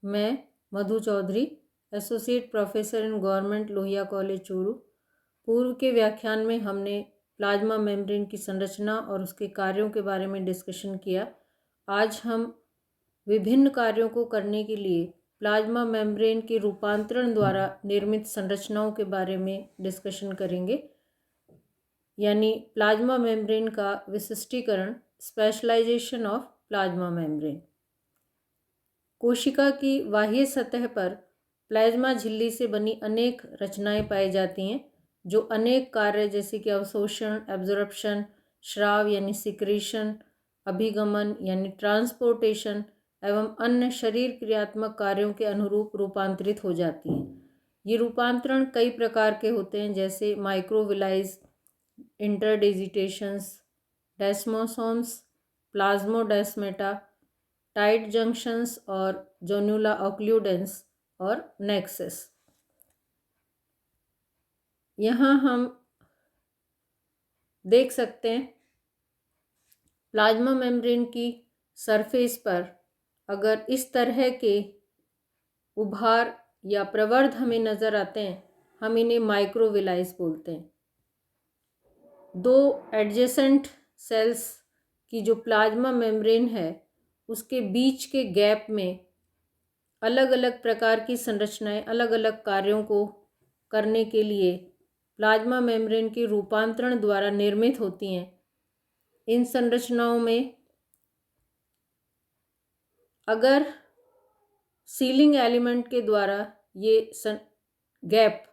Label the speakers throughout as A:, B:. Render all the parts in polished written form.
A: मैं Madhu Chaudhary, associate professor in government Lohia college Churu. पूर्व के व्याख्यान में हमने प्लाज्मा मेम्ब्रेन की संरचना और उसके कार्यों के बारे में डिस्कशन किया। आज हम विभिन्न कार्यों को करने के लिए प्लाज्मा मेम्ब्रेन के रूपांतरण द्वारा निर्मित संरचनाओं के बारे में डिस्कशन करेंगे, यानी प्लाज्मा मेम्ब्रेन का विशिष्टीकरण, स्पेशलाइजेशन ऑफ प्लाज्मा मेम्ब्रेन। कोशिका की बाह्य सतह पर प्लाज्मा झिल्ली से बनी अनेक रचनाएं पाई जाती हैं, जो अनेक कार्य जैसे कि अवशोषण, एब्जॉर्प्शन, स्राव यानी सिक्रीशन, अभिगमन यानी ट्रांसपोर्टेशन एवं अन्य शरीर क्रियात्मक कार्यों के अनुरूप रूपांतरित हो जाती हैं। ये रूपांतरण कई प्रकार के होते हैं, जैसे माइक्रोविलाइज, इंटरडिजिटेशंस, डेस्मोसोम्स, प्लाज्मोडेस्मेटा, टाइट जंक्शंस और जोन्युला ऑक्लूडेंस और नेक्सस। यहाँ हम देख सकते हैं प्लाज्मा मेम्ब्रेन की सरफेस पर अगर इस तरह के उभार या प्रवर्ध हमें नज़र आते हैं, हम इन्हें माइक्रोविलाइज बोलते हैं। दो एडजेसेंट सेल्स की जो प्लाज्मा मेम्ब्रेन है, उसके बीच के गैप में अलग अलग प्रकार की संरचनाएं अलग अलग कार्यों को करने के लिए प्लाज्मा मेम्ब्रेन के रूपांतरण द्वारा निर्मित होती हैं। इन संरचनाओं में अगर सीलिंग एलिमेंट के द्वारा ये गैप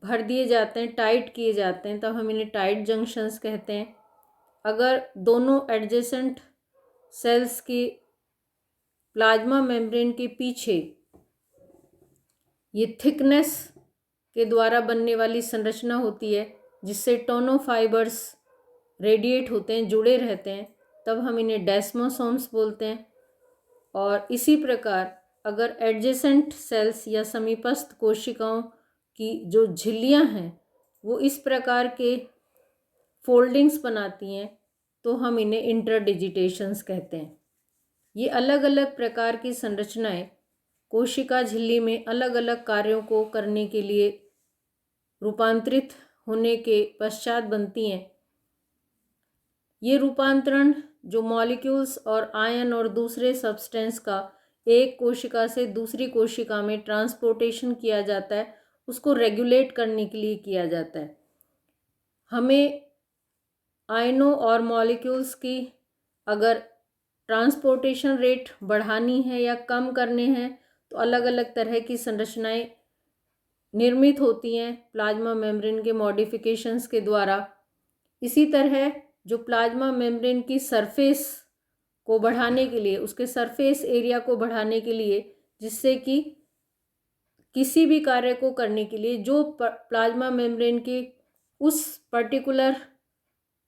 A: भर दिए जाते हैं, टाइट किए जाते हैं, तब हम इन्हें टाइट जंक्शंस कहते हैं। अगर दोनों एडजेसेंट सेल्स की प्लाज्मा मेम्ब्रेन के पीछे ये थिकनेस के द्वारा बनने वाली संरचना होती है, जिससे टोनो फाइबर्स रेडिएट होते हैं, जुड़े रहते हैं, तब हम इन्हें डेस्मोसोम्स बोलते हैं। और इसी प्रकार अगर एडजेसेंट सेल्स या समीपस्थ कोशिकाओं की जो झिल्लियां हैं वो इस प्रकार के फोल्डिंग्स बनाती हैं, तो हम इन्हें इंटरडिजिटेशंस कहते हैं। ये अलग अलग प्रकार की संरचनाएं कोशिका झिल्ली में अलग अलग कार्यों को करने के लिए रूपांतरित होने के पश्चात बनती हैं। ये रूपांतरण जो मॉलिक्यूल्स और आयन और दूसरे सब्सटेंस का एक कोशिका से दूसरी कोशिका में ट्रांसपोर्टेशन किया जाता है, उसको रेगुलेट करने के लिए किया जाता है। हमें आयनों और मॉलिक्यूल्स की अगर ट्रांसपोर्टेशन रेट बढ़ानी है या कम करने हैं, तो अलग अलग तरह की संरचनाएं निर्मित होती हैं प्लाज्मा मेम्ब्रेन के मॉडिफिकेशंस के द्वारा। इसी तरह जो प्लाज्मा मेम्ब्रेन की सरफेस को बढ़ाने के लिए, उसके सरफेस एरिया को बढ़ाने के लिए, जिससे कि किसी भी कार्य को करने के लिए जो प्लाज्मा मेम्ब्रेन की उस पर्टिकुलर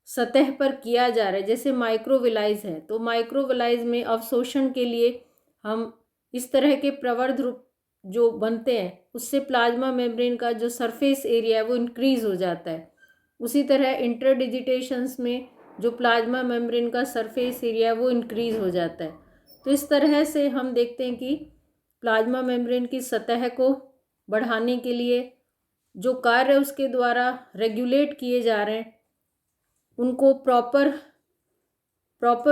A: सतह पर किया जा रहा है, जैसे माइक्रोविलाइज है, तो माइक्रोविलाइज में अवशोषण के लिए हम इस तरह के प्रवर्ध रूप जो बनते हैं, उससे प्लाज्मा मेम्ब्रेन का जो सरफेस एरिया है वो इंक्रीज हो जाता है। उसी तरह इंटरडिजिटेशंस में जो प्लाज्मा मेम्ब्रेन का सरफेस एरिया है वो इंक्रीज हो जाता है। तो इस तरह से हम देखते हैं कि प्लाज्मा मेम्ब्रेन की सतह को बढ़ाने के लिए जो कार्य उसके द्वारा रेगुलेट किए जा रहे हैं, उनको प्रॉपर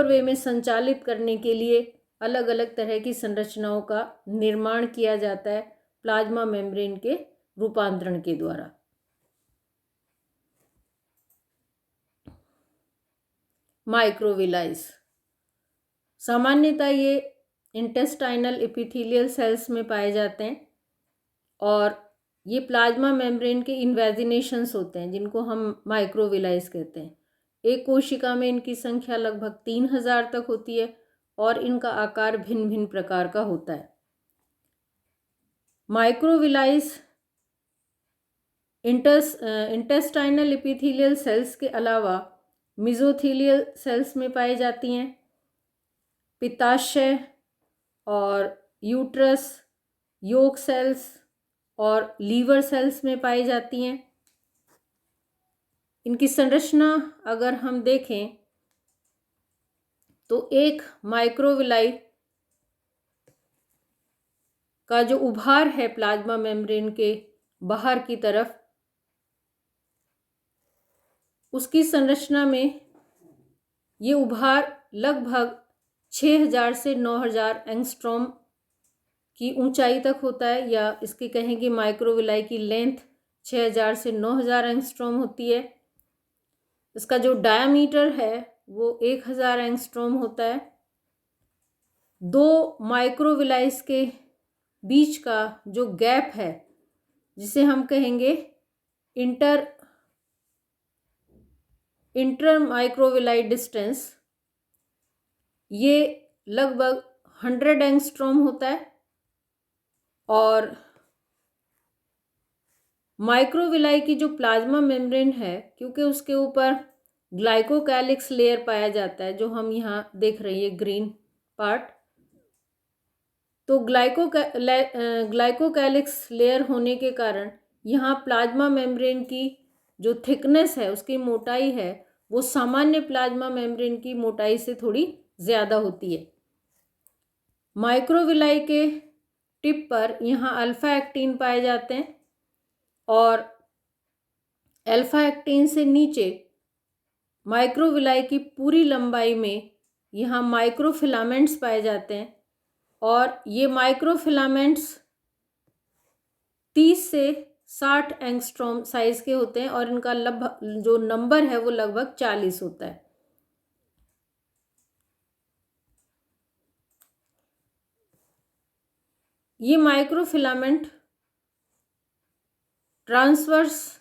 A: वे में संचालित करने के लिए अलग अलग तरह की संरचनाओं का निर्माण किया जाता है प्लाज्मा मेम्ब्रेन के रूपांतरण के द्वारा। माइक्रोविलाइज सामान्यतः ये इंटेस्टाइनल एपिथेलियल सेल्स में पाए जाते हैं और ये प्लाज्मा मेम्ब्रेन के इन्वेजिनेशंस होते हैं, जिनको हम माइक्रोविलाइज कहते हैं। एक कोशिका में इनकी संख्या लगभग 3000 तक होती है और इनका आकार भिन्न भिन्न प्रकार का होता है। माइक्रोविलाइज इंटेस्टाइनल एपिथेलियल सेल्स के अलावा मेसोथेलियल सेल्स में पाई जाती हैं। पित्ताशय और यूट्रस, योक सेल्स और लीवर सेल्स में पाई जाती हैं। इनकी संरचना अगर हम देखें तो एक माइक्रोविलाई का जो उभार है प्लाज्मा मेम्ब्रेन के बाहर की तरफ, उसकी संरचना में ये उभार लगभग 6000 से 9000 एंगस्ट्रॉम की ऊंचाई तक होता है, या इसकी कहेंगे माइक्रोविलाई की लेंथ 6000 से 9000 एंगस्ट्रॉम होती है। इसका जो डायामीटर है वो 1000 एंगस्ट्रॉम होता है। दो माइक्रोविलाइस के बीच का जो गैप है, जिसे हम कहेंगे इंटर माइक्रोविलाई डिस्टेंस, ये लगभग 100 एंगस्ट्रॉम होता है। और माइक्रोविलाई की जो प्लाज्मा मेम्ब्रेन है, क्योंकि उसके ऊपर ग्लाइकोकैलिक्स लेयर पाया जाता है, जो हम यहाँ देख रहे हैं ग्रीन पार्ट, तो ग्लाइकोकैलिक्स लेयर होने के कारण यहाँ प्लाज्मा मेम्ब्रेन की जो थिकनेस है, उसकी मोटाई है, वो सामान्य प्लाज्मा मेम्ब्रेन की मोटाई से थोड़ी ज़्यादा होती है। माइक्रोविलाई के टिप पर यहाँ अल्फा एक्टिन पाए जाते हैं, और अल्फा एक्टिन से नीचे माइक्रोविलाई की पूरी लंबाई में यहाँ माइक्रोफिलामेंट्स पाए जाते हैं, और ये माइक्रोफिलामेंट्स 30 से 60 एंगस्ट्रॉम साइज के होते हैं, और इनका लगभग जो नंबर है वो लगभग 40 होता है। ये माइक्रोफिलामेंट ट्रांसवर्स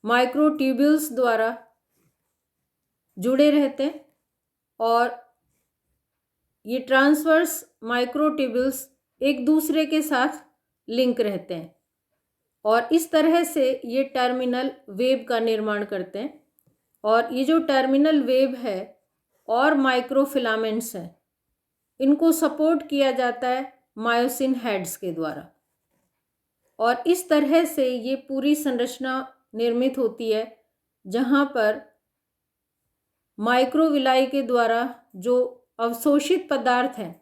A: माइक्रोट्यूब्यूल्स द्वारा जुड़े रहते हैं, और ये ट्रांसवर्स माइक्रोट्यूब्यूल्स एक दूसरे के साथ लिंक रहते हैं, और इस तरह से ये टर्मिनल वेव का निर्माण करते हैं। और ये जो टर्मिनल वेव है और माइक्रोफिलामेंट्स हैं, इनको सपोर्ट किया जाता है मायोसिन हेड्स के द्वारा, और इस तरह से ये पूरी संरचना निर्मित होती है, जहाँ पर माइक्रोविलाई के द्वारा जो अवशोषित पदार्थ हैं,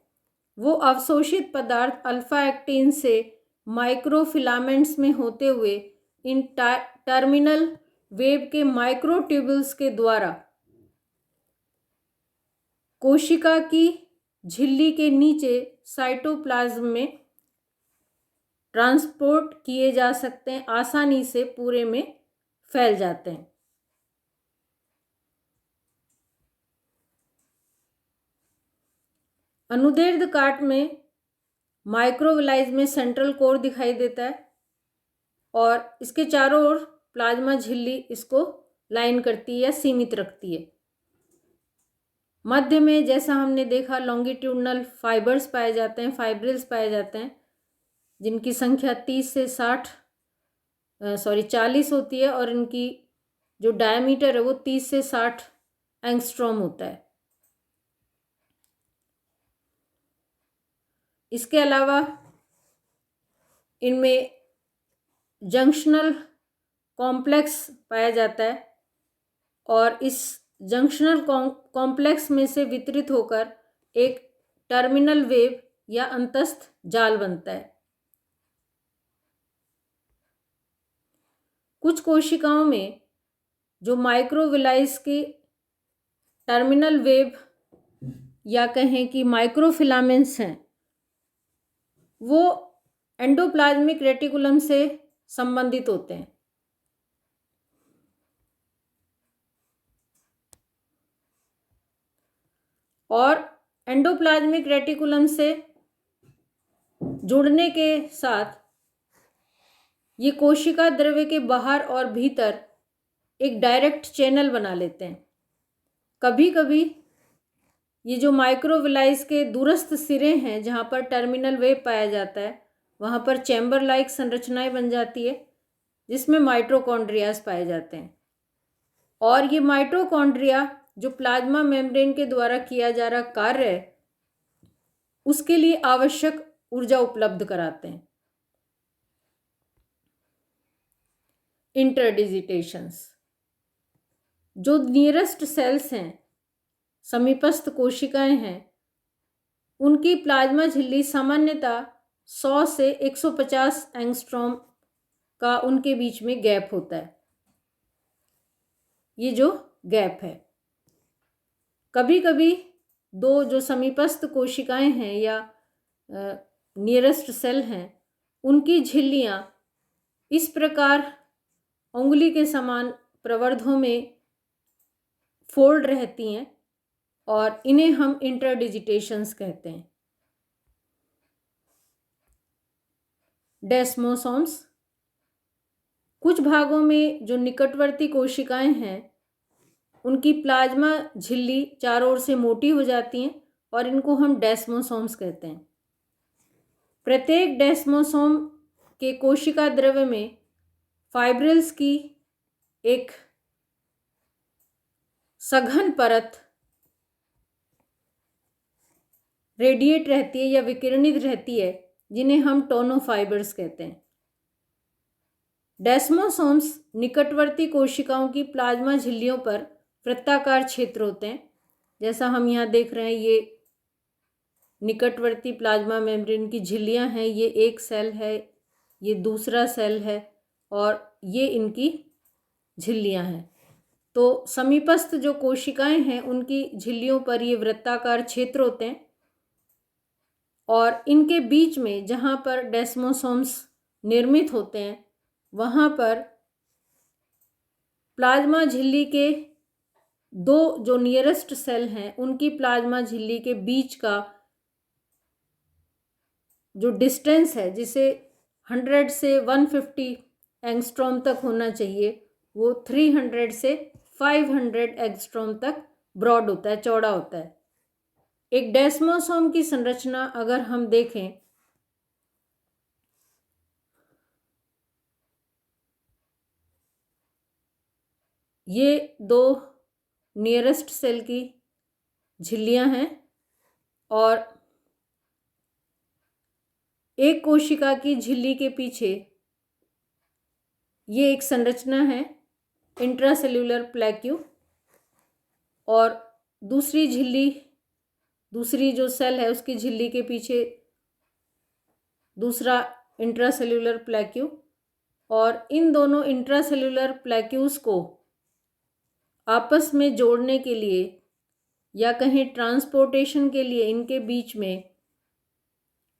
A: वो अवशोषित पदार्थ अल्फा एक्टिन से माइक्रोफिलामेंट्स में होते हुए इन टर्मिनल वेव के माइक्रोट्यूब्यूल्स के द्वारा कोशिका की झिल्ली के नीचे साइटोप्लाज्म में ट्रांसपोर्ट किए जा सकते हैं, आसानी से पूरे में फैल जाते हैं। अनुदैर्ध्य काट में माइक्रोविलाइज में सेंट्रल कोर दिखाई देता है, और इसके चारों ओर प्लाज्मा झिल्ली इसको लाइन करती है या सीमित रखती है। मध्य में जैसा हमने देखा लॉन्गिट्यूडनल फाइबर्स पाए जाते हैं, फाइब्रिल्स पाए जाते हैं, जिनकी संख्या 30 से 40 होती है, और इनकी जो डायमीटर है वो 30 से 60 एंगस्ट्रॉम होता है। इसके अलावा इनमें जंक्शनल कॉम्प्लेक्स पाया जाता है, और इस जंक्शनल कॉम्प्लेक्स में से वितरित होकर एक टर्मिनल वेव या अंतस्थ जाल बनता है। कुछ कोशिकाओं में जो माइक्रोविलाइस की टर्मिनल वेव या कहें कि माइक्रोफिलामेंट्स हैं, वो एंडोप्लाज्मिक रेटिकुलम से संबंधित होते हैं, और एंडोप्लाज्मिक रेटिकुलम से जुड़ने के साथ ये कोशिका द्रव्य के बाहर और भीतर एक डायरेक्ट चैनल बना लेते हैं। कभी कभी ये जो माइक्रोविलाइस के दूरस्थ सिरे हैं, जहाँ पर टर्मिनल वेव पाया जाता है, वहाँ पर चैम्बर लाइक संरचनाएं बन जाती है, जिसमें माइटोकॉन्ड्रियाज पाए जाते हैं, और ये माइटोकॉन्ड्रिया जो प्लाज्मा मेम्ब्रेन के द्वारा किया जा रहा कार्य है, उसके लिए आवश्यक ऊर्जा उपलब्ध कराते हैं। इंटरडिजिटेशंस, जो नियरेस्ट सेल्स हैं, समीपस्थ कोशिकाएं हैं, उनकी प्लाज्मा झिल्ली सामान्यतः 100 से 150 एंगस्ट्रॉम का उनके बीच में गैप होता है। ये जो गैप है, कभी कभी दो जो समीपस्थ कोशिकाएं हैं या नियरेस्ट सेल हैं, उनकी झिल्लियां इस प्रकार उंगली के समान प्रवर्धों में फोल्ड रहती हैं और इन्हें हम इंटरडिजिटेशंस कहते हैं। डेस्मोसोम्स, कुछ भागों में जो निकटवर्ती कोशिकाएं हैं उनकी प्लाज्मा झिल्ली चारों ओर से मोटी हो जाती हैं और इनको हम डेस्मोसोम्स कहते हैं। प्रत्येक डेस्मोसोम के कोशिका द्रव्य में फाइब्रिल्स की एक सघन परत रेडिएट रहती है या विकिरणित रहती है, जिन्हें हम टोनोफाइबर्स कहते हैं। डेस्मोसोम्स निकटवर्ती कोशिकाओं की प्लाज्मा झिल्लियों पर वृत्ताकार क्षेत्र होते हैं, जैसा हम यहाँ देख रहे हैं। ये निकटवर्ती प्लाज्मा मेम्ब्रेन की झिल्लियाँ हैं, ये एक सेल है, ये दूसरा सेल है और ये इनकी झिल्लियाँ हैं। तो समीपस्थ जो कोशिकाएं हैं उनकी झिल्लियों पर ये वृत्ताकार क्षेत्र होते हैं और इनके बीच में जहाँ पर डेस्मोसोम्स निर्मित होते हैं वहाँ पर प्लाज्मा झिल्ली के दो जो नियरेस्ट सेल हैं उनकी प्लाज्मा झिल्ली के बीच का जो डिस्टेंस है, जिसे 100 से 150 एंगस्ट्रॉम तक होना चाहिए, वो 300 से 500 एंगस्ट्रॉम तक ब्रॉड होता है, चौड़ा होता है। एक डेस्मोसोम की संरचना अगर हम देखें, ये दो नियरेस्ट सेल की झिल्लियां हैं और एक कोशिका की झिल्ली के पीछे ये एक संरचना है इंट्रासेल्यूलर प्लेक्यू और दूसरी झिल्ली, दूसरी जो सेल है उसकी झिल्ली के पीछे दूसरा इंट्रासेल्यूलर प्लेक्यू, और इन दोनों इंट्रासेल्यूलर प्लेक्यूज को आपस में जोड़ने के लिए या कहीं ट्रांसपोर्टेशन के लिए इनके बीच में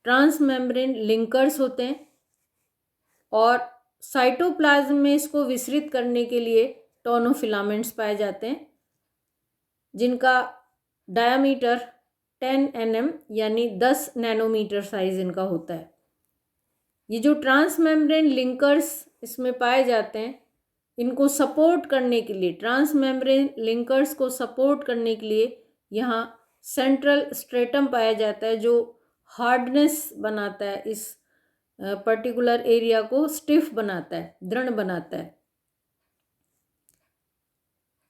A: ट्रांसमेम्ब्रेन लिंकर्स होते हैं और साइटोप्लाज्म में इसको विसरित करने के लिए टोनोफिलामेंट्स पाए जाते हैं, जिनका डायामीटर 10 nm यानी 10 नैनोमीटर साइज इनका होता है। ये जो ट्रांसमेम्ब्रेन लिंकर्स इसमें पाए जाते हैं, इनको सपोर्ट करने के लिए, ट्रांसमेम्ब्रेन लिंकर्स को सपोर्ट करने के लिए यहाँ सेंट्रल स्ट्रेटम पाया जाता है, जो हार्डनेस बनाता है, इस पर्टिकुलर एरिया को स्टिफ बनाता है, दृढ़ बनाता है।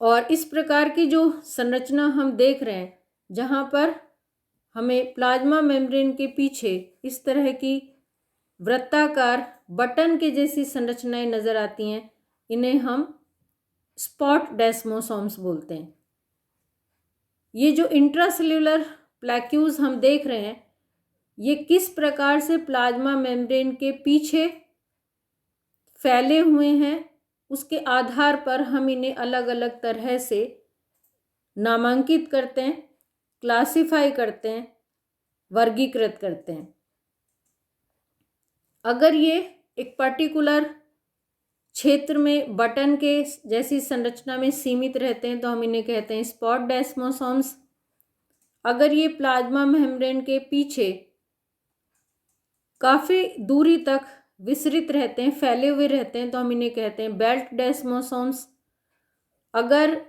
A: और इस प्रकार की जो संरचना हम देख रहे हैं, जहाँ पर हमें प्लाज्मा मेम्ब्रेन के पीछे इस तरह की वृत्ताकार बटन के जैसी संरचनाएं नज़र आती हैं, इन्हें हम स्पॉट डेस्मोसोम्स बोलते हैं। ये जो इंट्रासेल्यूलर प्लेक्यूज हम देख रहे हैं, ये किस प्रकार से प्लाज्मा मेम्ब्रेन के पीछे फैले हुए हैं, उसके आधार पर हम इन्हें अलग अलग तरह से नामांकित करते हैं, क्लासिफाई करते हैं, वर्गीकृत करते हैं। अगर ये एक पर्टिकुलर क्षेत्र में बटन के जैसी संरचना में सीमित रहते हैं तो हम इन्हें कहते हैं स्पॉट डेस्मोसोम्स। अगर ये प्लाज्मा मेम्ब्रेन के पीछे काफ़ी दूरी तक विसरित रहते हैं, फैले हुए रहते हैं, तो हम इन्हें कहते हैं बेल्ट डेस्मोसोम्स। अगर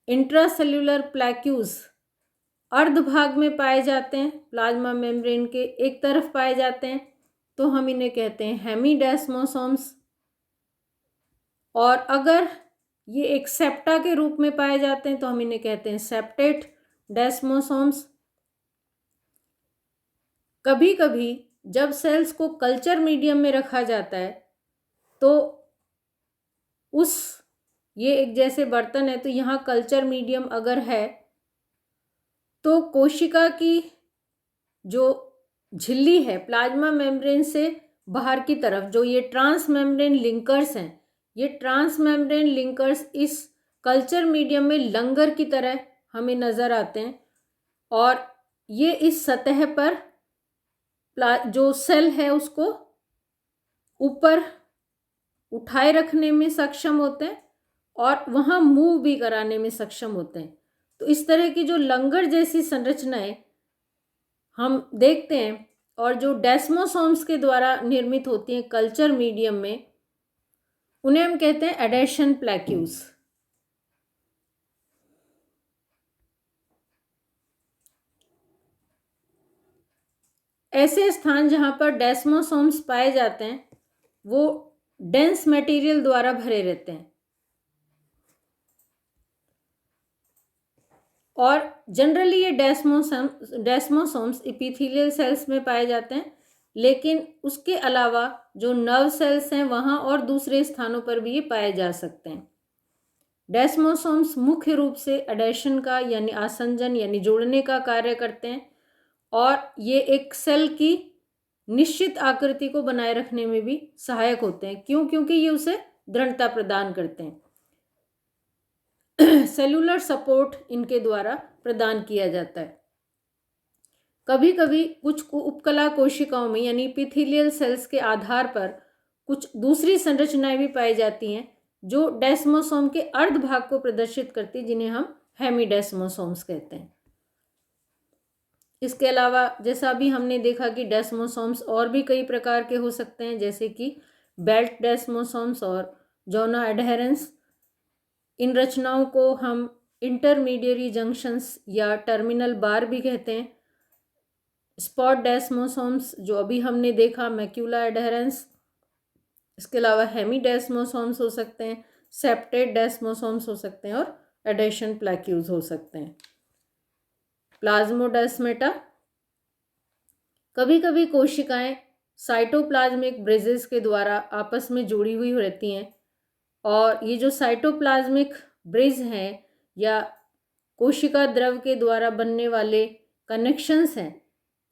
A: इंट्रासेल्यूलर प्लेक्यूज अर्ध भाग में पाए जाते हैं, प्लाज्मा मेम्ब्रेन के एक तरफ पाए जाते हैं, तो हम इन्हें कहते हैं हेमीडेस्मोसोम्स। और अगर ये एक सेप्टा के रूप में पाए जाते हैं तो हम इन्हें कहते हैं सेप्टेट डेस्मोसोम्स। कभी कभी जब सेल्स को कल्चर मीडियम में रखा जाता है तो ये एक जैसे बर्तन है, तो यहाँ कल्चर मीडियम अगर है तो कोशिका की जो झिल्ली है प्लाज्मा मेम्ब्रेन से बाहर की तरफ, जो ये ट्रांस मेम्ब्रेन लिंकर्स हैं, ये ट्रांस मेम्ब्रेन लिंकर्स इस कल्चर मीडियम में लंगर की तरह हमें नज़र आते हैं और ये इस सतह पर जो सेल है उसको ऊपर उठाए रखने में सक्षम होते हैं और वहाँ मूव भी कराने में सक्षम होते हैं। तो इस तरह की जो लंगर जैसी संरचनाएं हम देखते हैं और जो डेस्मोसोम्स के द्वारा निर्मित होती हैं कल्चर मीडियम में, उन्हें हम कहते हैं एडेशन प्लेक्यूल्स। ऐसे स्थान जहाँ पर डेस्मोसोम्स पाए जाते हैं वो डेंस मटेरियल द्वारा भरे रहते हैं और जनरली ये डेस्मोसोम्स एपिथेलियल सेल्स में पाए जाते हैं, लेकिन उसके अलावा जो नर्व सेल्स हैं वहाँ और दूसरे स्थानों पर भी ये पाए जा सकते हैं। डेस्मोसोम्स मुख्य रूप से एडेशन का यानी आसंजन यानी जोड़ने का कार्य करते हैं और ये एक सेल की निश्चित आकृति को बनाए रखने में भी सहायक होते हैं। क्यों? क्योंकि ये उसे दृढ़ता प्रदान करते हैं। सेलुलर सपोर्ट इनके द्वारा प्रदान किया जाता है। कभी कभी कुछ उपकला कोशिकाओं में यानी एपिथेलियल सेल्स के आधार पर कुछ दूसरी संरचनाएं भी पाई जाती हैं जो डेस्मोसोम के अर्ध भाग को प्रदर्शित करती, जिन्हें हम हेमीडेस्मोसोम्स कहते हैं। इसके अलावा जैसा अभी हमने देखा कि डेस्मोसोम्स और भी कई प्रकार के हो सकते हैं, जैसे कि बेल्ट डेस्मोसोम्स और जोना एडहेरेंस। इन रचनाओं को हम इंटरमीडियरी जंक्शंस या टर्मिनल बार भी कहते हैं। स्पॉट डेस्मोसोम्स जो अभी हमने देखा, मैक्यूला एडहेरेंस। इसके अलावा हेमीडेस्मोसोम्स हो सकते हैं, सेप्टेड डेस्मोसोम्स हो सकते हैं और एडेशन प्लेक्यूल्स हो सकते हैं। प्लाज्मोडेस्मेटा, कभी कभी कोशिकाएं साइटोप्लाज्मिक ब्रिजेस के द्वारा आपस में जुड़ी हुई रहती हैं और ये जो साइटोप्लाज्मिक ब्रिज हैं या कोशिका द्रव के द्वारा बनने वाले कनेक्शंस हैं,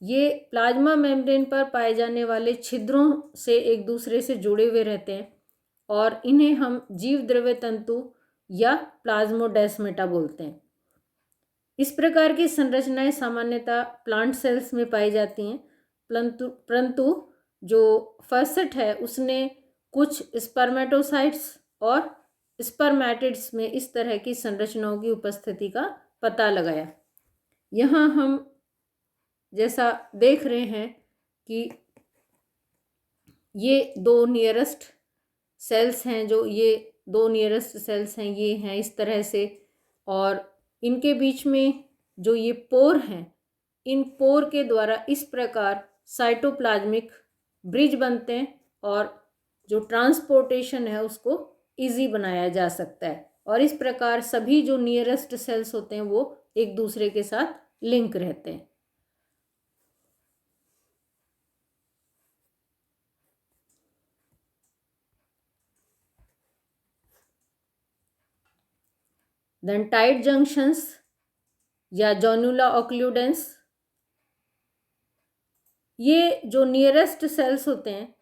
A: ये प्लाज्मा मेम्ब्रेन पर पाए जाने वाले छिद्रों से एक दूसरे से जुड़े हुए रहते हैं और इन्हें हम जीव द्रव्य तंतु या प्लाज्मोडेस्मेटा बोलते हैं। इस प्रकार की संरचनाएं सामान्यतः प्लांट सेल्स में पाई जाती हैं, परंतु जो फर्सेट है उसने कुछ स्पर्मेटोसाइट्स और स्पर्मेटिड्स में इस तरह की संरचनाओं की उपस्थिति का पता लगाया। यहाँ हम जैसा देख रहे हैं कि ये दो नियरेस्ट सेल्स हैं, जो ये दो नियरेस्ट सेल्स हैं ये हैं इस तरह से, और इनके बीच में जो ये पोर हैं, इन पोर के द्वारा इस प्रकार साइटोप्लाज्मिक ब्रिज बनते हैं और जो ट्रांसपोर्टेशन है उसको इजी बनाया जा सकता है और इस प्रकार सभी जो नियरेस्ट सेल्स होते हैं वो एक दूसरे के साथ लिंक रहते हैं। देन टाइट जंक्शंस या जोनुला ऑक्लूडेंस, ये जो नियरेस्ट सेल्स होते हैं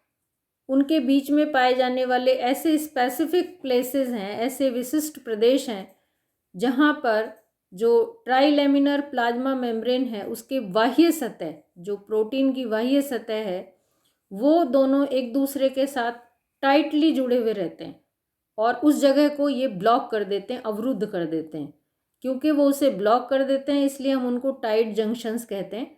A: उनके बीच में पाए जाने वाले ऐसे स्पेसिफिक प्लेसेस हैं, ऐसे विशिष्ट प्रदेश हैं जहाँ पर जो ट्राइलेमिनर प्लाज्मा मेम्ब्रेन है उसके बाह्य सतह, जो प्रोटीन की बाह्य सतह है, वो दोनों एक दूसरे के साथ टाइटली जुड़े हुए रहते हैं और उस जगह को ये ब्लॉक कर देते हैं, अवरुद्ध कर देते हैं। क्योंकि वो उसे ब्लॉक कर देते हैं इसलिए हम उनको टाइट जंक्शंस कहते हैं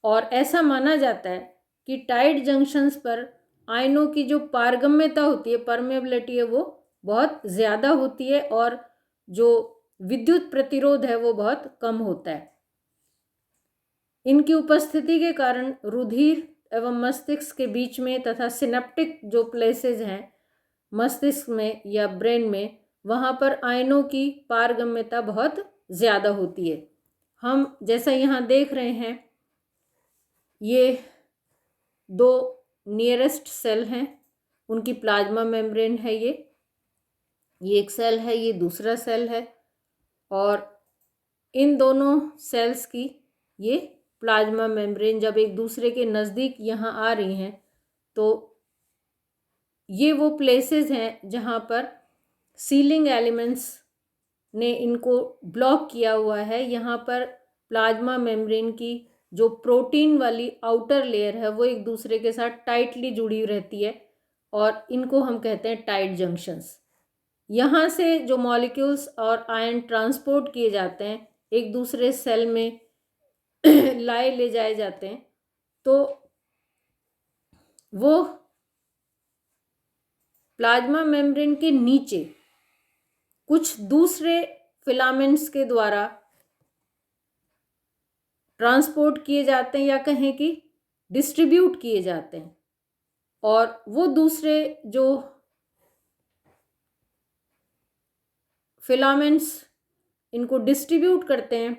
A: और ऐसा माना जाता है कि टाइट जंक्शंस पर आयनों की जो पारगम्यता होती है, परमेबिलिटी है, वो बहुत ज़्यादा होती है और जो विद्युत प्रतिरोध है वो बहुत कम होता है। इनकी उपस्थिति के कारण रुधिर एवं मस्तिष्क के बीच में तथा सिनेप्टिक जो प्लेसेस हैं मस्तिष्क में या ब्रेन में, वहाँ पर आयनों की पारगम्यता बहुत ज़्यादा होती है। हम जैसा यहाँ देख रहे हैं, ये दो नियरेस्ट सेल हैं, उनकी प्लाज्मा मेम्ब्रेन है, ये एक सेल है, ये दूसरा सेल है और इन दोनों सेल्स की ये प्लाज्मा मेम्ब्रेन जब एक दूसरे के नज़दीक यहाँ आ रही हैं तो ये वो प्लेसेस हैं जहाँ पर सीलिंग एलिमेंट्स ने इनको ब्लॉक किया हुआ है। यहाँ पर प्लाज्मा मेम्ब्रेन की जो प्रोटीन वाली आउटर लेयर है वो एक दूसरे के साथ टाइटली जुड़ी रहती है और इनको हम कहते हैं टाइट जंक्शंस। यहाँ से जो मॉलिक्यूल्स और आयन ट्रांसपोर्ट किए जाते हैं एक दूसरे सेल में लाए ले जाए जाते हैं, तो वो प्लाज्मा मेम्ब्रेन के नीचे कुछ दूसरे फिलामेंट्स के द्वारा ट्रांसपोर्ट किए जाते हैं या कहें कि डिस्ट्रीब्यूट किए जाते हैं। और वो दूसरे जो फिलामेंट्स इनको डिस्ट्रीब्यूट करते हैं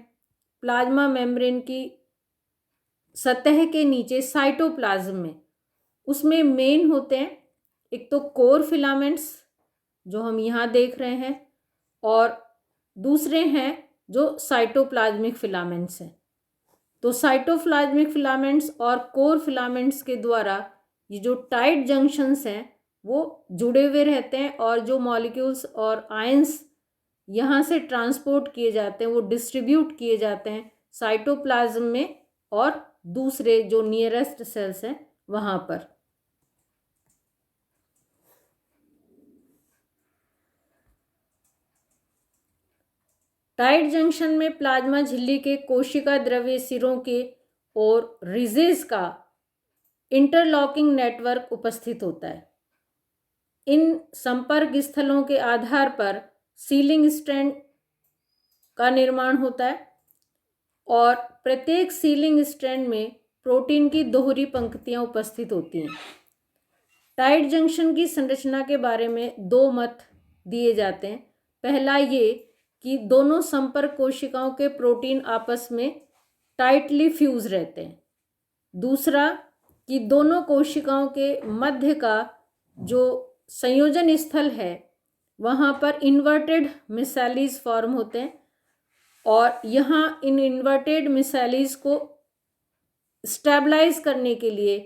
A: प्लाज्मा मेम्ब्रेन की सतह के नीचे साइटोप्लाज्म में, उसमें मेन होते हैं एक तो कोर फिलामेंट्स जो हम यहाँ देख रहे हैं और दूसरे हैं जो साइटोप्लाज्मिक फिलामेंट्स हैं। तो साइटोप्लाज्मिक फिलामेंट्स और कोर फिलामेंट्स के द्वारा ये जो टाइट जंक्शंस हैं वो जुड़े हुए रहते हैं और जो मॉलिक्यूल्स और आयंस यहाँ से ट्रांसपोर्ट किए जाते हैं वो डिस्ट्रीब्यूट किए जाते हैं साइटोप्लाज्म में और दूसरे जो नियरेस्ट सेल्स हैं वहाँ पर। टाइट जंक्शन में प्लाज्मा झिल्ली के कोशिका द्रव्य सिरों के और रिजेस का इंटरलॉकिंग नेटवर्क उपस्थित होता है। इन संपर्क स्थलों के आधार पर सीलिंग स्ट्रैंड का निर्माण होता है और प्रत्येक सीलिंग स्ट्रैंड में प्रोटीन की दोहरी पंक्तियां उपस्थित होती हैं। टाइट जंक्शन की संरचना के बारे में दो मत दिए जाते हैं। पहला ये कि दोनों संपर्क कोशिकाओं के प्रोटीन आपस में टाइटली फ्यूज रहते हैं। दूसरा कि दोनों कोशिकाओं के मध्य का जो संयोजन स्थल है वहाँ पर इन्वर्टेड मिसैलिस फॉर्म होते हैं और यहाँ इन इन्वर्टेड मिसैलिस को स्टेबलाइज करने के लिए,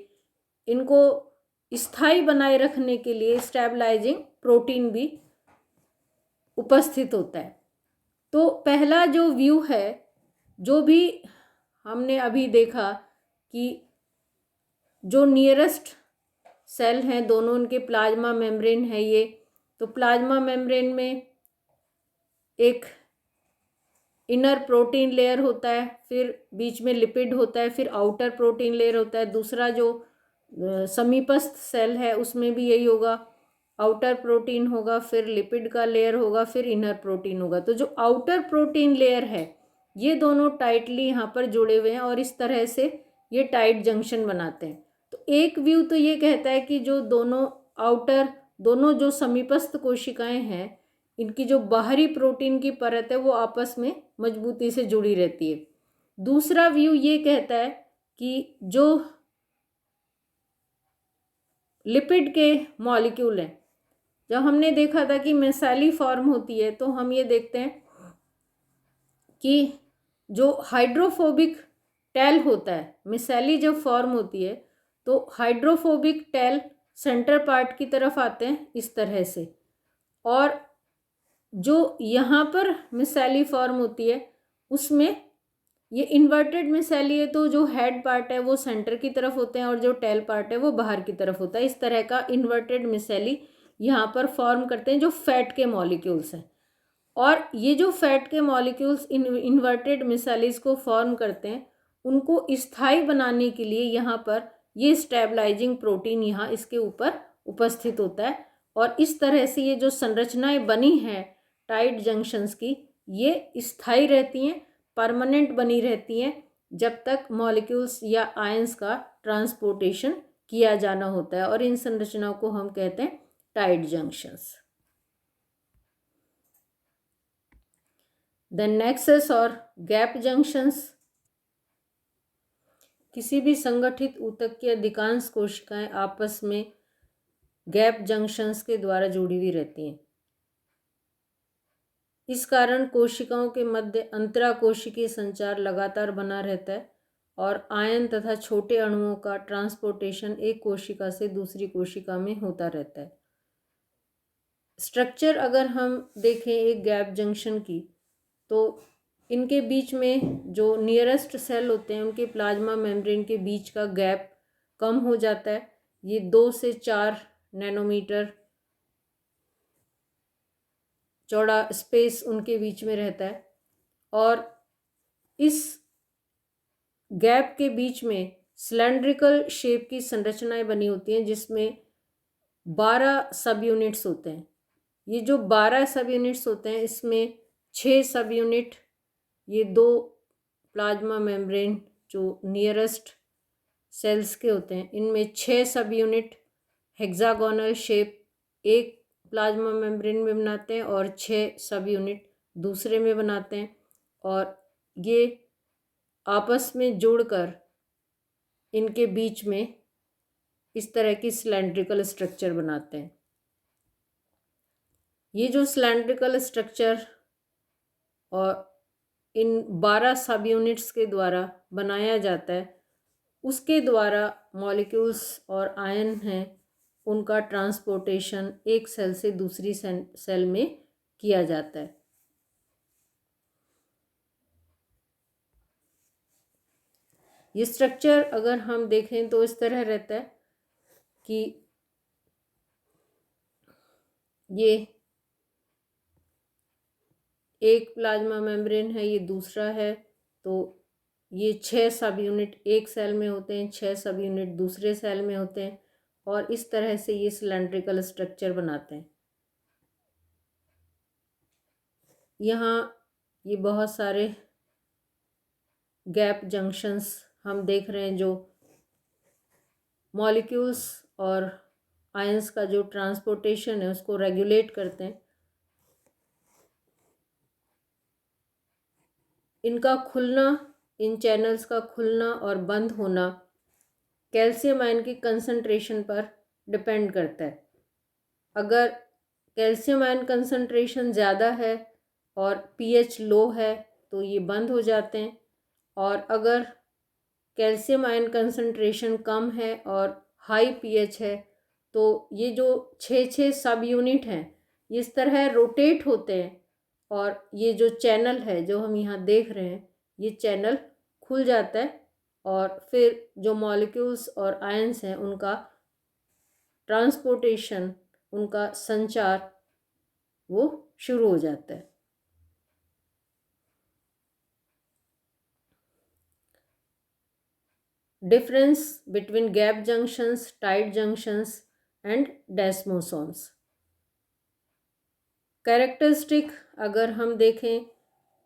A: इनको स्थायी बनाए रखने के लिए स्टेबलाइजिंग प्रोटीन भी उपस्थित होता है। तो पहला जो व्यू है, जो भी हमने अभी देखा कि जो नियरेस्ट सेल हैं दोनों उनके प्लाज्मा मेम्ब्रेन है ये, तो प्लाज्मा मेम्ब्रेन में एक इनर प्रोटीन लेयर होता है, फिर बीच में लिपिड होता है, फिर आउटर प्रोटीन लेयर होता है। दूसरा जो समीपस्थ सेल है उसमें भी यही होगा, आउटर प्रोटीन होगा, फिर लिपिड का लेयर होगा, फिर इनर प्रोटीन होगा। तो जो आउटर प्रोटीन लेयर है ये दोनों टाइटली यहाँ पर जुड़े हुए हैं और इस तरह से ये टाइट जंक्शन बनाते हैं। तो एक व्यू तो ये कहता है कि जो दोनों जो समीपस्थ कोशिकाएं हैं इनकी जो बाहरी प्रोटीन की परत है वो आपस में मजबूती से जुड़ी रहती है। दूसरा व्यू ये कहता है कि जो लिपिड के मॉलिक्यूल हैं, जब हमने देखा था कि मिसैली फॉर्म होती है तो हम ये देखते हैं कि जो हाइड्रोफोबिक टेल होता है, मिसैली जब फॉर्म होती है तो हाइड्रोफोबिक टेल सेंटर पार्ट की तरफ आते हैं इस तरह से, और जो यहाँ पर मिसैली फॉर्म होती है उसमें ये इन्वर्टेड मिसैली है, तो जो हेड पार्ट है वो सेंटर की तरफ होते हैं और जो टेल पार्ट है वो बाहर की तरफ होता है। इस तरह का इन्वर्टेड मिसैली यहाँ पर फॉर्म करते हैं जो फैट के मॉलिक्यूल्स हैं। और ये जो फैट के मॉलिक्यूल्स इन्वर्टेड मिसैलीज को फॉर्म करते हैं उनको स्थायी बनाने के लिए यहाँ पर ये स्टेबलाइजिंग प्रोटीन यहाँ इसके ऊपर उपस्थित होता है और इस तरह से ये जो संरचनाएं बनी हैं टाइट जंक्शंस की ये स्थायी रहती हैं, परमानेंट बनी रहती हैं जब तक मॉलिक्यूल्स या आयंस का ट्रांसपोर्टेशन किया जाना होता है और इन संरचनाओं को हम कहते हैं टाइट जंक्शंस। देन नेक्सस और गैप जंक्शंस। किसी भी संगठित ऊतक की अधिकांश कोशिकाएं आपस में गैप जंक्शंस के द्वारा जुड़ी हुई रहती हैं। इस कारण कोशिकाओं के मध्य अंतराकोशिकीय संचार लगातार बना रहता है और आयन तथा छोटे अणुओं का ट्रांसपोर्टेशन एक कोशिका से दूसरी कोशिका में होता रहता है। स्ट्रक्चर अगर हम देखें एक गैप जंक्शन की, तो इनके बीच में जो नियरेस्ट सेल होते हैं उनके प्लाज्मा मेम्ब्रेन के बीच का गैप कम हो जाता है। ये 2 से 4 नैनोमीटर चौड़ा स्पेस उनके बीच में रहता है और इस गैप के बीच में सिलेंड्रिकल शेप की संरचनाएं बनी होती हैं जिसमें 12 सब यूनिट्स होते हैं। ये जो 12 सब यूनिट्स होते हैं इसमें 6 सब यूनिट ये 2 प्लाज्मा मेम्ब्रेन जो नियरेस्ट सेल्स के होते हैं, इनमें 6 सब यूनिट हेक्सागोनल शेप एक प्लाज्मा मेम्ब्रेन में बनाते हैं और 6 सब यूनिट दूसरे में बनाते हैं और ये आपस में जुड़कर इनके बीच में इस तरह की सिलेंड्रिकल स्ट्रक्चर बनाते हैं। ये जो सिलेंड्रिकल स्ट्रक्चर और इन 12 सब यूनिट्स के द्वारा बनाया जाता है, उसके द्वारा मॉलिक्यूल्स और आयन हैं उनका ट्रांसपोर्टेशन एक सेल से दूसरी सेल में किया जाता है। ये स्ट्रक्चर अगर हम देखें तो इस तरह रहता है कि ये एक प्लाज्मा मेम्ब्रेन है, ये दूसरा है, तो ये 6 सब यूनिट एक सेल में होते हैं, 6 सब यूनिट दूसरे सेल में होते हैं और इस तरह से ये सिलेंड्रिकल स्ट्रक्चर बनाते हैं। यहाँ ये बहुत सारे गैप जंक्शंस हम देख रहे हैं जो मॉलिक्यूल्स और आयंस का जो ट्रांसपोर्टेशन है उसको रेगुलेट करते हैं। इनका खुलना, इन चैनल्स का खुलना और बंद होना कैल्शियम आयन की कंसंट्रेशन पर डिपेंड करता है। अगर कैल्शियम आयन कंसंट्रेशन ज़्यादा है और पीएच लो है तो ये बंद हो जाते हैं और अगर कैल्शियम आयन कंसंट्रेशन कम है और हाई पीएच है तो ये जो 6 सब यूनिट हैं ये इस तरह रोटेट होते हैं और ये जो चैनल है जो हम यहाँ देख रहे हैं ये चैनल खुल जाता है और फिर जो मॉलिक्यूल्स और आयंस हैं उनका ट्रांसपोर्टेशन, उनका संचार वो शुरू हो जाता है। Difference between gap junctions, tight junctions and desmosomes. Characteristic अगर हम देखें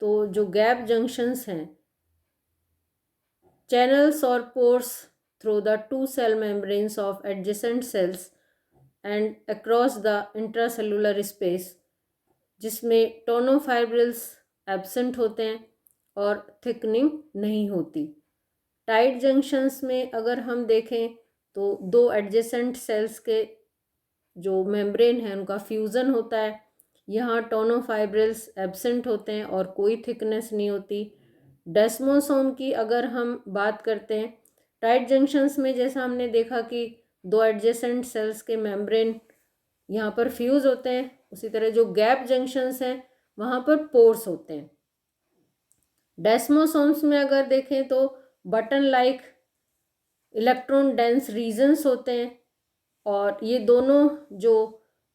A: तो जो गैप जंक्शंस हैं, channels or pores through the two cell membranes of adjacent cells and across the intracellular space, जिसमें टोनोफाइब्रिल्स एब्सेंट होते हैं और थिकनिंग नहीं होती। टाइट जंक्शंस में अगर हम देखें तो 2 एडजेसेंट सेल्स के जो मेम्ब्रेन है उनका फ्यूज़न होता है। यहाँ टोनोफाइब्रिल्स एब्सेंट होते हैं और कोई थिकनेस नहीं होती। डेस्मोसोम की अगर हम बात करते हैं, टाइट जंक्शंस में जैसा हमने देखा कि 2 एडजेसेंट सेल्स के मेम्ब्रेन यहाँ पर फ्यूज़ होते हैं, उसी तरह जो गैप जंक्शंस हैं वहाँ पर पोर्स होते हैं। डेस्मोसोम्स में अगर देखें तो button like electron dense regions होते हैं और ये दोनों जो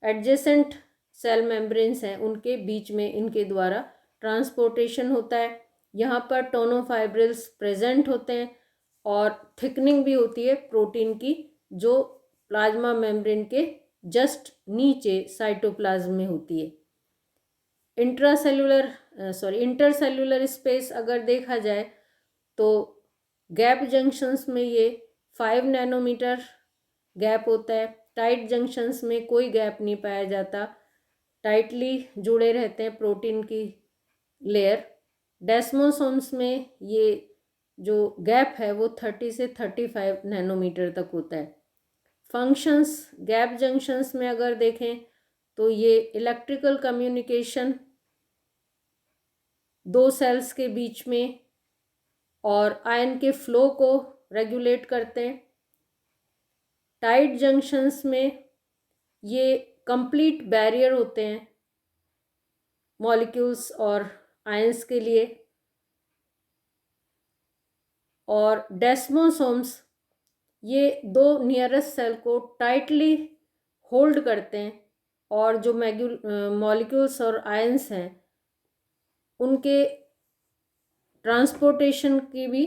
A: एडजेसेंट सेल मेम्ब्रेन्स हैं उनके बीच में इनके द्वारा ट्रांसपोर्टेशन होता है। यहाँ पर टोनोफाइब्रिल्स प्रेजेंट होते हैं और थिकनिंग भी होती है प्रोटीन की जो प्लाज्मा मेम्ब्रेन के जस्ट नीचे साइटोप्लाज्म में होती है। इंटरसेल्युलर स्पेस अगर देखा जाए तो गैप जंक्शंस में ये 5 नैनोमीटर गैप होता है। टाइट जंक्शंस में कोई गैप नहीं पाया जाता, टाइटली जुड़े रहते हैं प्रोटीन की लेयर। डेस्मोसोम्स में ये जो गैप है वो 30 से 35 नैनोमीटर तक होता है। फंक्शंस गैप जंक्शंस में अगर देखें तो ये इलेक्ट्रिकल कम्युनिकेशन दो सेल्स के बीच में और आयन के फ्लो को रेगुलेट करते हैं। टाइट जंक्शंस में ये कंप्लीट बैरियर होते हैं मॉलिक्यूल्स और आयंस के लिए। और डेस्मोसोम्स ये दो नियरेस्ट सेल को टाइटली होल्ड करते हैं और जो मॉलिक्यूल्स और आयंस हैं उनके ट्रांसपोर्टेशन की भी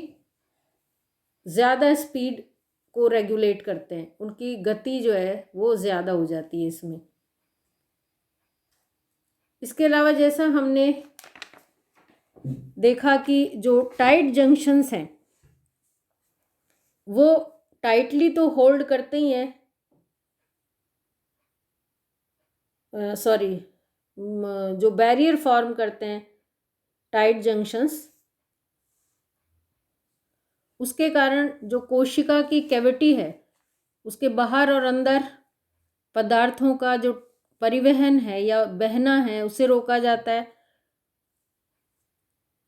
A: ज़्यादा स्पीड को रेगुलेट करते हैं, उनकी गति जो है वो ज़्यादा हो जाती है इसमें। इसके अलावा जैसा हमने देखा कि जो टाइट जंक्शंस हैं वो टाइटली तो होल्ड करते ही हैं, सॉरी जो बैरियर फॉर्म करते हैं टाइट जंक्शंस, उसके कारण जो कोशिका की कैविटी है उसके बाहर और अंदर पदार्थों का जो परिवहन है या बहना है उसे रोका जाता है।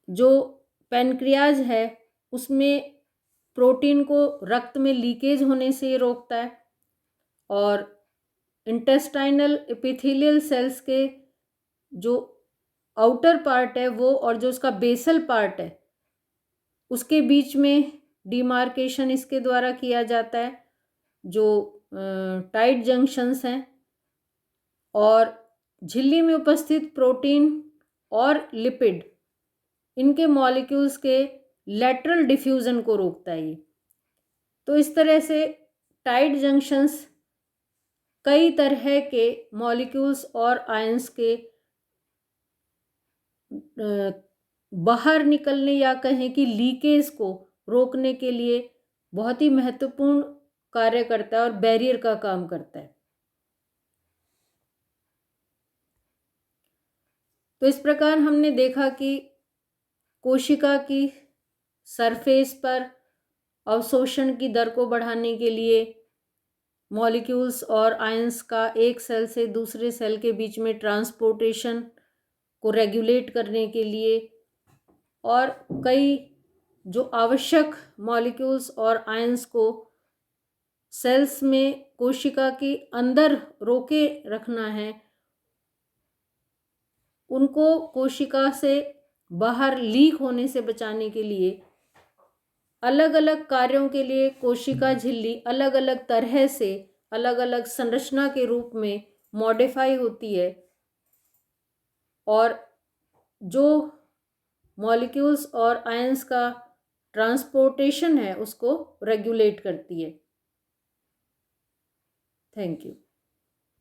A: जो पैनक्रियाज है उसमें प्रोटीन को रक्त में लीकेज होने से रोकता है। और इंटेस्टाइनल एपिथेलियल सेल्स के जो आउटर पार्ट है वो और जो उसका बेसल पार्ट है उसके बीच में डिमार्केशन इसके द्वारा किया जाता है जो टाइट जंक्शंस हैं। और झिल्ली में उपस्थित प्रोटीन और लिपिड इनके मॉलिक्यूल्स के लेटरल डिफ्यूजन को रोकता है ये। तो इस तरह से टाइट जंक्शंस कई तरह के मॉलिक्यूल्स और आयंस के बाहर निकलने या कहें कि लीकेज को रोकने के लिए बहुत ही महत्वपूर्ण कार्य करता है और बैरियर का काम करता है। तो इस प्रकार हमने देखा कि कोशिका की सरफेस पर अवशोषण की दर को बढ़ाने के लिए मॉलिक्यूल्स और आयंस का एक सेल से दूसरे सेल के बीच में ट्रांसपोर्टेशन को रेगुलेट करने के लिए और कई जो आवश्यक मॉलिक्यूल्स और आयंस को सेल्स में कोशिका के अंदर रोके रखना है, उनको कोशिका से बाहर लीक होने से बचाने के लिए अलग अलग कार्यों के लिए कोशिका झिल्ली अलग अलग तरह से अलग अलग संरचना के रूप में मॉडिफाई होती है और जो मॉलिक्यूल्स और आयंस का ट्रांसपोर्टेशन है उसको रेगुलेट करती है। Thank you.